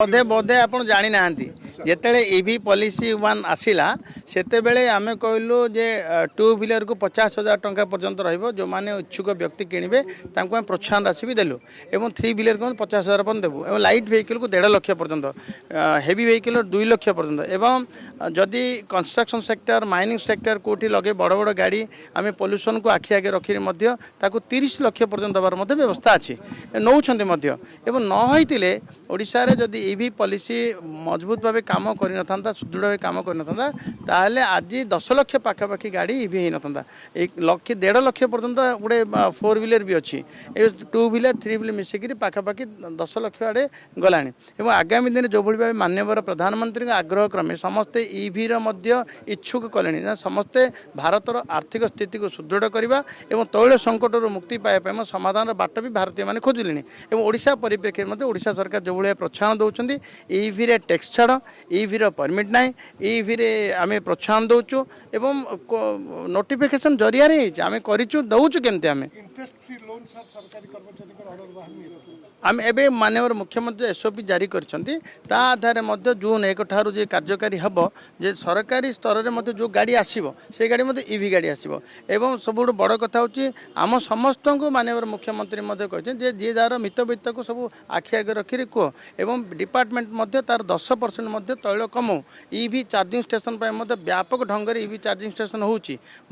बोधे बोधे आप जानी ना जिते ईवी पॉलिसी वन आसला से आम कहलु जे 2 व्हीलर को 50,000 टंका पर्यंत रही जो मैंने इच्छुक व्यक्ति किणवे प्रोत्साहन राशि भी देलु एवं 3 व्हीलर को 50,000 पर्यंत देवु और लाइट व्हीकल को 1.5 लाख पर्यंत हेवी व्हीकल 2 लाख पर्यंत एवं जदि कंस्ट्रक्शन सेक्टर माइनिंग सेक्टर कौटी लगे बड़ बड़ गाड़ी आम पोल्यूशन को आखि आगे रखी 30 लाख पर्यंत देवार व्यवस्था अच्छी नौ नई ओडिशा रे जदि ईवी पॉलिसी मजबूत भाव काम कर सुदृढ़ भाव काम कर आज 10 लाख पाखापाखि गाड़ी ईवी हो ना 1 लाख 1.5 लाख पर्यंत गोटे 4 व्हीलर भी अच्छी 2 व्हीलर 3 व्हीलर मिसिक पाखापाखि 10 लाख आड़े गला आगामी दिन जो भाव माननीय प्रधानमंत्री आग्रह क्रमे समस्ते ईवी इच्छुक कले समस्ते भारतर आर्थिक स्थिति को सुदृढ़ करने और तैल संकट मुक्ति पाइबा समाधान बाट भी भारतीय मैंने खोजिले ओडिशा परिप्रेक्षी में ओडिशा सरकार जो भाई प्रोत्साहन दौरान ईवी रे टैक्स छाड़ ईवी परमिट ना ईवी रे आम प्रोत्साहन दौचु एवं नोटिफिकेशन जरिया आम करूँ दौचु केमती आम एवं माननीय मुख्यमंत्री एसओपी जारी कर जून 1 ठारू जो कार्यकारी हम जे सरकारी स्तर में जो गाड़ी आसो से गाड़ी ईवी गाड़ी आसो एवं सब बड़ कथा हूँ आम समस्त को माननीय मुख्यमंत्री कहते जी जार मितबित्त को सब आखि आगे रखी कह एवं डिपार्टमेंट तार 10% तैल कमौ ईवी चार्जिंग स्टेशन पर व्यापक ढंग से ईवी चार्जिंग स्टेशन हो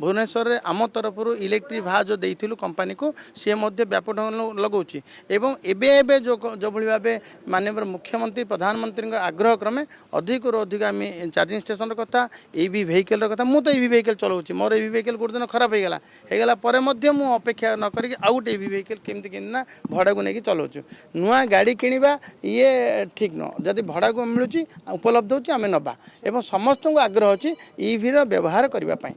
भुवनेश्वर में आम तरफ इलेक्ट्रिक भाज जो देलु कंपानी को सी व्यापक ढंग लगाऊँ एवं एबे जो भाव माननीय मुख्यमंत्री प्रधानमंत्री आग्रह क्रमे अधिक अधिक आम चार्जिंग स्टेशन कथा ईवी व्हीकल कथा मुझे ईवी व्हीकल चलाऊँ मोर ईवी व्हीकल गोटे दिन खराब होगला मुझे अपेक्षा न करी आउ गोटे ईवी व्हीकल केमती किना भड़ा को लेकिन चलाऊँ नुआ गाड़ी किणवा ये ठीक न जदि भड़ा को मिलूँ उपलब्ध होमें नवा एवं समस्त को आग्रह अच्छी ईवी व्यवहार करने।